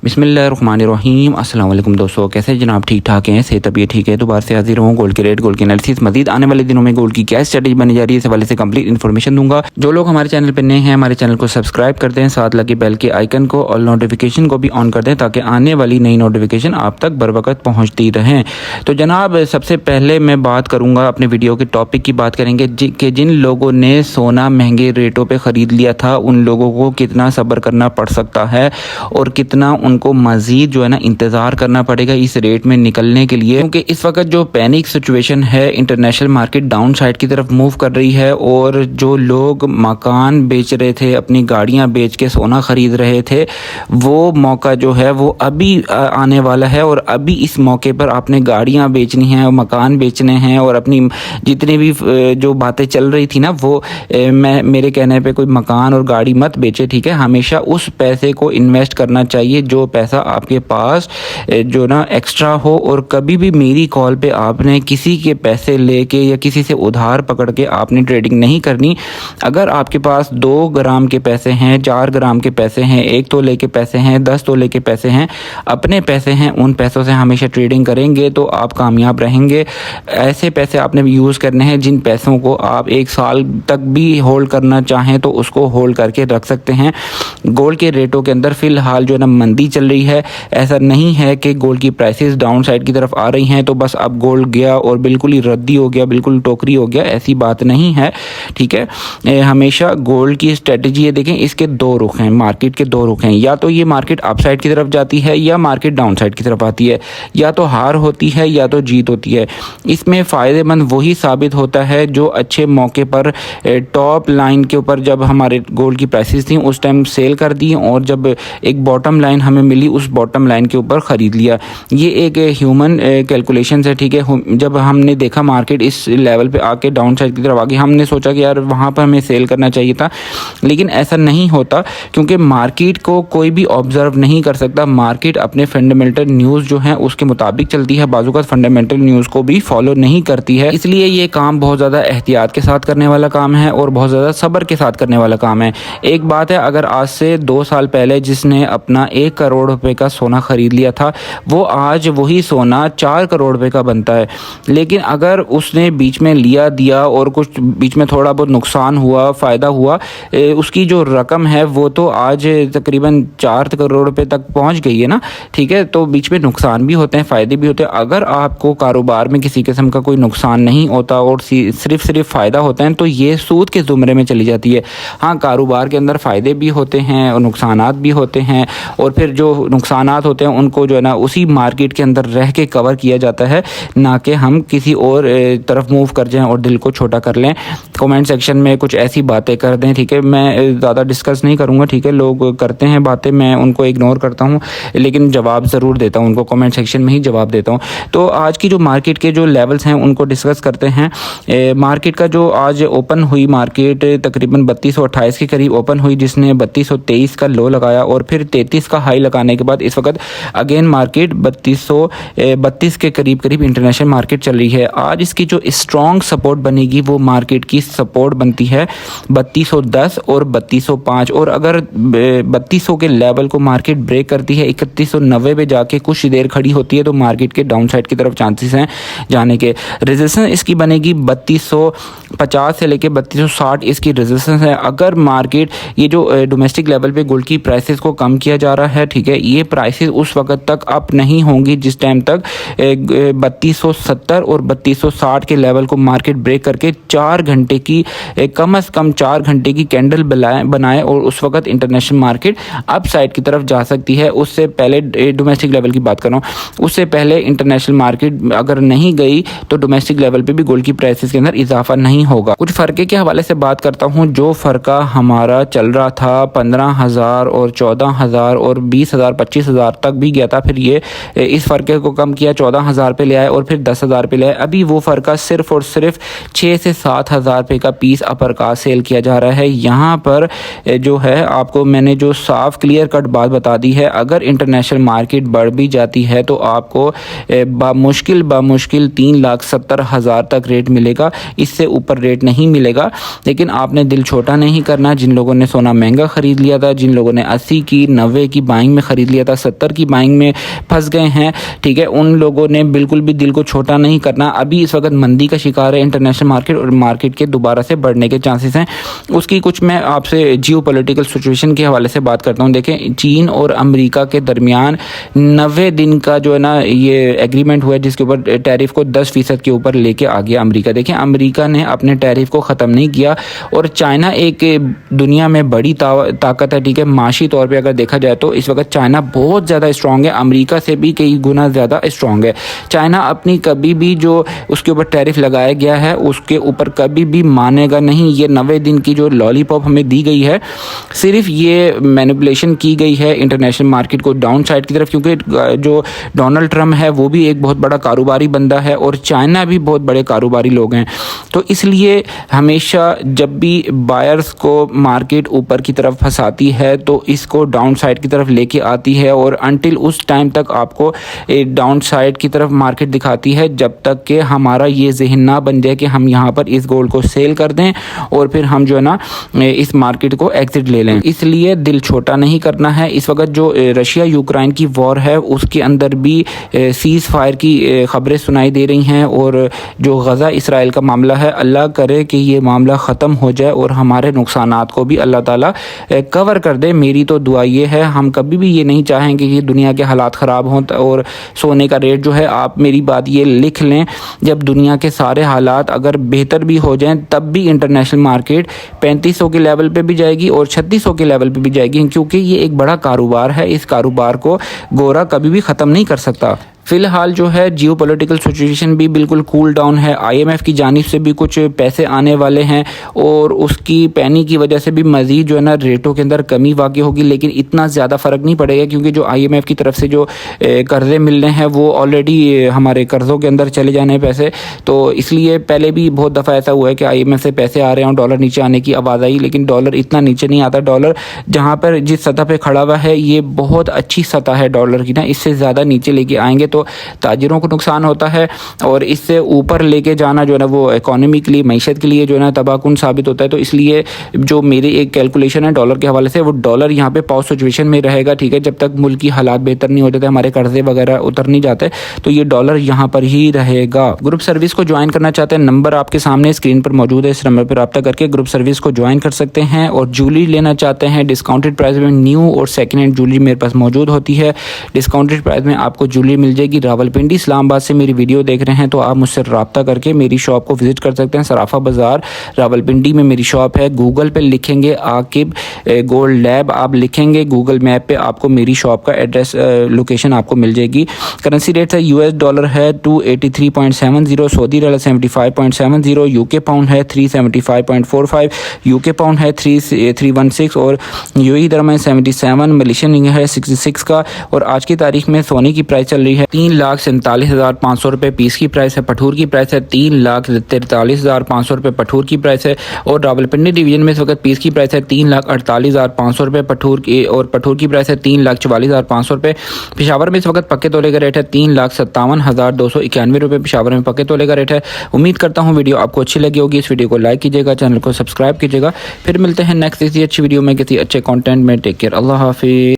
बिस्मिल्लाहिर्रहमानिर्रहीम। अस्सलाम वालेकुम दोस्तों, कैसे हैं जनाब? ठीक ठाक हैं? सेहत तबीयत ठीक है? दोबारा से हाजिर हूँ गोल्ड के रेट, गोल्ड की एनालिसिस, मजीद आने वाले दिनों में गोल्ड की क्या स्ट्रेटेजी बनी जा रही है इस हवाले से कंप्लीट इन्फॉर्मेशन दूंगा। जो लोग हमारे चैनल पर नए हैं, हमारे चैनल को सब्सक्राइब कर दें, साथ लगे बेल के आइकन को और नोटिफिकेशन को भी ऑन कर दें ताकि आने वाली नई नोटिफिकेशन आप तक बर वक्त पहुँचती रहें। तो जनाब, सबसे पहले मैं बात करूँगा अपने वीडियो के टॉपिक की बात करेंगे कि जिन लोगों ने सोना महंगे रेटों पर ख़रीद लिया था उन लोगों को कितना सब्र करना पड़ सकता है और कितना उनको मज़ीद जो है ना इंतज़ार करना पड़ेगा इस रेट में निकलने के लिए, क्योंकि इस वक्त जो पैनिक सिचुएशन है, इंटरनेशनल मार्केट डाउन साइड की तरफ मूव कर रही है और जो लोग मकान बेच रहे थे, अपनी गाड़ियां बेच के सोना ख़रीद रहे थे, वो मौका जो है वो अभी आने वाला है। और अभी इस मौके पर आपने गाड़ियां बेचनी हैं और मकान बेचने हैं और अपनी जितनी भी जो बातें चल रही थी ना वो मेरे कहने पे कोई मकान और गाड़ी मत बेचे, ठीक है। हमेशा उस पैसे को इन्वेस्ट करना चाहिए जो पैसा आपके पास जो ना एक्स्ट्रा हो। और कभी भी मेरी कॉल पे आपने किसी के पैसे लेके या किसी से उधार पकड़ के आपने ट्रेडिंग नहीं करनी। अगर आपके पास 2 ग्राम के पैसे हैं, 4 ग्राम के पैसे हैं, 1 तोले के पैसे हैं, 10 तोले के पैसे हैं, अपने पैसे हैं, उन पैसों से हमेशा ट्रेडिंग करेंगे तो आप कामयाब रहेंगे। ऐसे पैसे आपने यूज़ करने हैं जिन पैसों को आप 1 साल तक भी होल्ड करना चाहें तो उसको होल्ड करके रख सकते हैं। गोल्ड के रेटों के अंदर फ़िलहाल जो है ना मंदी चल रही है। ऐसा नहीं है कि गोल्ड की प्राइसेस डाउन साइड की तरफ आ रही हैं तो बस अब गोल्ड गया और बिल्कुल ही रद्दी हो गया, बिल्कुल टोकरी हो गया, ऐसी बात नहीं है, ठीक है। हमेशा गोल्ड की स्ट्रेटजी है, देखें इसके 2 रुख हैं, मार्केट के 2 रुख हैं। या तो ये मार्केट अप साइड की तरफ जाती है या मार्केट डाउन साइड की तरफ आती है, या तो हार होती है या तो जीत होती है। इसमें फ़ायदेमंद वही साबित होता है जो अच्छे मौके पर टॉप लाइन के ऊपर जब हमारे गोल्ड की प्राइसेस थी उस टाइम सेल कर दी और जब एक बॉटम लाइन हमें मिली उस बॉटम लाइन के ऊपर ख़रीद लिया। ये एक ह्यूमन कैलकुलेशन है, ठीक है। जब हमने देखा मार्केट इस लेवल पे आके डाउन साइड की तरफ आ गई, हमने सोचा कि यार वहाँ पर हमें सेल करना चाहिए था, लेकिन ऐसा नहीं होता क्योंकि मार्केट को कोई भी ऑब्जर्व नहीं कर सकता। मार्केट अपने फंडामेंटल न्यूज़ जो है उसके मुताबिक चलती है, बाज़ फंडामेंटल न्यूज़ को भी फॉलो नहीं करती है। इसलिए ये काम बहुत ज़्यादा एहतियात के साथ करने वाला काम है और बहुत ज़्यादा सब्र के साथ करने वाला काम है। एक बात है, अगर आज से 2 साल पहले जिसने अपना 1 करोड़ रुपए का सोना ख़रीद लिया था वो आज वही सोना 4 करोड़ रुपए का बनता है। लेकिन अगर उसने बीच में लिया दिया और कुछ बीच में थोड़ा बहुत नुकसान हुआ, फ़ायदा हुआ, उसकी जो रकम है वो तो आज तकरीबन 4 करोड़ रुपए तक पहुंच गई है ना, ठीक है। तो बीच में नुकसान भी होते हैं, फ़ायदे भी होते हैं। अगर आपको कारोबार में किसी किस्म का कोई नुकसान नहीं होता और सिर्फ फ़ायदा होता है तो ये सूद के ज़ुमरे में चली जाती है। हाँ, कारोबार के अंदर फ़ायदे भी होते हैं और नुकसानात भी होते हैं और फिर जो नुकसानात होते हैं उनको जो है ना उसी मार्केट के अंदर रह के कवर किया जाता है, ना कि हम किसी और तरफ मूव कर जाएं और दिल को छोटा कर लें। कमेंट सेक्शन में कुछ ऐसी बातें कर दें, ठीक है। मैं ज़्यादा डिस्कस नहीं करूँगा, ठीक है। लोग करते हैं बातें, मैं उनको इग्नोर करता हूँ लेकिन जवाब ज़रूर देता हूँ, उनको कमेंट सेक्शन में ही जवाब देता हूँ। तो आज की जो मार्केट के जो लेवल्स हैं उनको डिस्कस करते हैं। मार्केट का जो आज ओपन हुई मार्केट तकरीबन 3228 के करीब ओपन हुई, जिसने 3223 का लो लगाया और फिर 33 का हाई लगाने के बाद इस वक्त अगेन मार्केट 3232 के करीब इंटरनेशनल मार्केट चल रही है। आज इसकी जो स्ट्रॉन्ग सपोर्ट बनेगी वो मार्केट की सपोर्ट बनती है 3210 और 3205। और अगर 3200 के लेवल को मार्केट ब्रेक करती है 3190 पे जाके कुछ देर खड़ी होती है तो मार्केट के डाउन साइड की तरफ चांसेस हैं जाने के। रेजिस्टेंस इसकी बनेगी 3250 से लेके 3260 इसकी रेजिस्टेंस है। अगर मार्केट ये जो डोमेस्टिक लेवल पे गोल्ड की प्राइसेस को कम किया जा रहा है, ठीक है, ये प्राइसेस उस वक्त तक अप नहीं होंगी जिस टाइम तक 3270 और 3260 के लेवल को मार्केट ब्रेक करके 4 घंटे की कम से कम 4 घंटे की कैंडल बनाए और उस वक्त इंटरनेशनल मार्केट अप साइड की तरफ जा सकती है। उससे पहले डोमेस्टिक लेवल की बात कर रहा हूँ, उससे पहले इंटरनेशनल मार्केट अगर नहीं गई तो डोमेस्टिक लेवल पे भी गोल्ड की प्राइसेस के अंदर इजाफा नहीं होगा। कुछ फ़र्क़े के हवाले से बात करता हूँ। जो फ़र्क़ा हमारा चल रहा था 15,000 और 14,000 और 20,000 25,000 तक भी गया था, फिर ये इस फ़र्क़े को कम किया, 14,000 पे ले आए और फिर 10,000 पे ले आए। अभी वो फ़र्क़ा सिर्फ और सिर्फ 6 से 7,000 रुपये का पीस अपर का सेल किया जा रहा है। यहाँ पर जो है आपको मैंने जो साफ़ क्लियर कट बात बता दी है, अगर इंटरनेशनल मार्केट बढ़ भी जाती है तो आपको बामुश्किल 3,70,000 तक रेट मिलेगा, इससे ऊपर रेट नहीं मिलेगा। लेकिन आपने दिल छोटा नहीं करना। जिन लोगों ने सोना महंगा ख़रीद लिया था, जिन लोगों ने 80 की 90 की बाइंग में ख़रीद लिया था 70 की बाइंग में फंस गए हैं, ठीक है। उन लोगों ने बिल्कुल भी दिल को छोटा नहीं करना। अभी इस वक्त मंदी का शिकार है इंटरनेशनल मार्केट और मार्केट के दोबारा से बढ़ने के चांसेस हैं। उसकी कुछ मैं आपसे जियो पॉलिटिकल सिचुएशन के हवाले से बात करता हूँ। देखें, चीन और अमेरिका के दरमियान 90 दिन का जो है ना ये एग्रीमेंट हुआ है, जिसके ऊपर टैरिफ को 10% के ऊपर लेके आ गया अमेरिका। देखें, अमेरिका ने अपने टैरिफ को ख़त्म नहीं किया और चाइना एक दुनिया में बड़ी ताकत है, ठीक है। माशी तौर पे अगर देखा जाए तो इस वक्त चाइना बहुत ज़्यादा स्ट्रॉन्ग है, अमेरिका से भी कई गुना ज़्यादा स्ट्रॉन्ग है। चाइना अपनी कभी भी जो उसके ऊपर टैरिफ लगाया गया है उसके ऊपर कभी भी मानेगा नहीं। ये 90 दिन की जो लॉलीपॉप हमें दी गई है, सिर्फ ये मैनिपुलेशन की गई है इंटरनेशनल मार्केट को डाउन साइड की तरफ, क्योंकि जो डोनाल्ड ट्रम्प है वो भी एक बहुत बड़ा कारोबारी बंदा है और चाइना भी बहुत बड़े कारोबारी लोग हैं। तो इसलिए हमेशा जब भी बायर्स को मार्केट ऊपर की तरफ फंसाती है तो इसको डाउन साइड की तरफ लेके आती है और अनटिल उस टाइम तक आपको डाउन साइड की तरफ मार्केट दिखाती है, जब तक कि हमारा ये जहन ना बन जाए कि हम यहाँ पर इस गोल्ड को सेल कर दें और फिर हम जो है ना इस मार्केट को एग्जिट ले लें। इसलिए दिल छोटा नहीं करना है। इस वक्त जो रशिया यूक्रेन की वॉर है उसके अंदर भी सीज़ फायर की ख़बरें सुनाई दे रही हैं और जो गज़ा इसराइल का मामला है, अल्लाह करे कि ये मामला ख़त्म हो जाए और हमारे नुकसानात को भी अल्लाह ताला कवर कर दे। मेरी तो दुआ ये है, हम कभी भी ये नहीं चाहेंगे कि दुनिया के हालात ख़राब हों। और सोने का रेट जो है, आप मेरी बात ये लिख लें, जब दुनिया के सारे हालात अगर बेहतर भी हो जाएं तब भी इंटरनेशनल मार्केट 3500 के लेवल पे भी जाएगी और 3600 के लेवल पे भी जाएगी, क्योंकि ये एक बड़ा कारोबार है। इस कारोबार को गोरा कभी भी ख़त्म नहीं कर सकता। फ़िलहाल जो है जियो पॉलिटिकल सिचुएशन भी बिल्कुल कूल डाउन है। IMF की जानिब से भी कुछ पैसे आने वाले हैं और उसकी पैनी की वजह से भी मज़ीद जो है ना रेटों के अंदर कमी वाक़ई होगी, लेकिन इतना ज़्यादा फ़र्क नहीं पड़ेगा क्योंकि जो IMF की तरफ से जो कर्ज़े मिल रहे हैं वो ऑलरेडी हमारे कर्ज़ों के अंदर चले जाने पैसे। तो इसलिए पहले भी बहुत दफ़ा ऐसा हुआ है कि IMF से पैसे आ रहे हैं और डॉलर नीचे आने की आवाज़ आई, लेकिन डॉलर इतना नीचे नहीं आता। डॉलर जहाँ पर जिस सतह पर खड़ा हुआ है ये बहुत अच्छी सतह है डॉलर की ना, इससे ज़्यादा नीचे लेके आएंगे तो ताजिरों को नुकसान होता है और इससे ऊपर लेके जाना जो है ना वो इकोनॉमी के लिए, मईशत के लिए जो है ना तबाहकुन साबित होता है। तो इसलिए जो मेरी एक कैलकुलेशन है डॉलर के हवाले से, वो डॉलर यहाँ पे पॉज सिचुएशन में रहेगा, ठीक है। जब तक मुल्क की हालात बेहतर नहीं हो जाते, हमारे कर्जे वगैरह उतर नहीं जाते, तो ये डॉलर यहाँ पर ही रहेगा। ग्रुप सर्विस को ज्वाइन करना चाहते हैं, नंबर आपके सामने स्क्रीन पर मौजूद है, इस नंबर पर रब्ता करके ग्रुप सर्विस को ज्वाइन कर सकते हैं। और ज्वेलरी लेना चाहते हैं डिस्काउंटेड प्राइस में, न्यू और सेकेंड हैंड ज्वेलरी मेरे पास मौजूद होती है। डिस्काउंटेड प्राइस में आपको ज्वेलरी मिल जाएगी। रावलपिंडी इस्लामाबाद से मेरी वीडियो देख रहे हैं तो आप मुझसे रब्ता करके मेरी शॉप को विजिट कर सकते हैं। सराफा बाज़ार रावलपिंडी में मेरी शॉप है। गूगल पे लिखेंगे आकिब गोल्ड लैब, आप लिखेंगे गूगल मैप पे आपको मेरी शॉप का एड्रेस लोकेशन आपको मिल जाएगी। करेंसी रेट है US डॉलर है 283.70, सऊदी रियाल 75.70, UK पाउंड है 375.45, UK पाउंड है 316 और UAE दरम है 77, मलेशियन रिंगिट है 66 का। और आज की तारीख में सोने की प्राइस चल रही है 3,47,500 रुपये पीस की प्राइस है। पठूर की प्राइस है 3,43,500 रुपये पठूर की प्राइस है। और रावलपिंडी डिवीजन में इस वक्त पीस की प्राइस है 3,48,500 रुपये पठूर की, और पठूर की प्राइस है 3,44,500 रुपये। पेशावर में इस वक्त पक्के तोले का रेट है 3,57,291 रुपये पेशावर में पक्के तोले का रेट है। उम्मीद करता हूँ वीडियो आपको अच्छी लगी होगी। इस वीडियो को लाइक कीजिएगा, चैनल को सब्सक्राइब कीजिएगा। फिर मिलते हैं नेक्स्ट किसी अच्छी वीडियो में किसी अच्छे कॉन्टेंट में। टेक केयर, अल्लाह हाफिज़।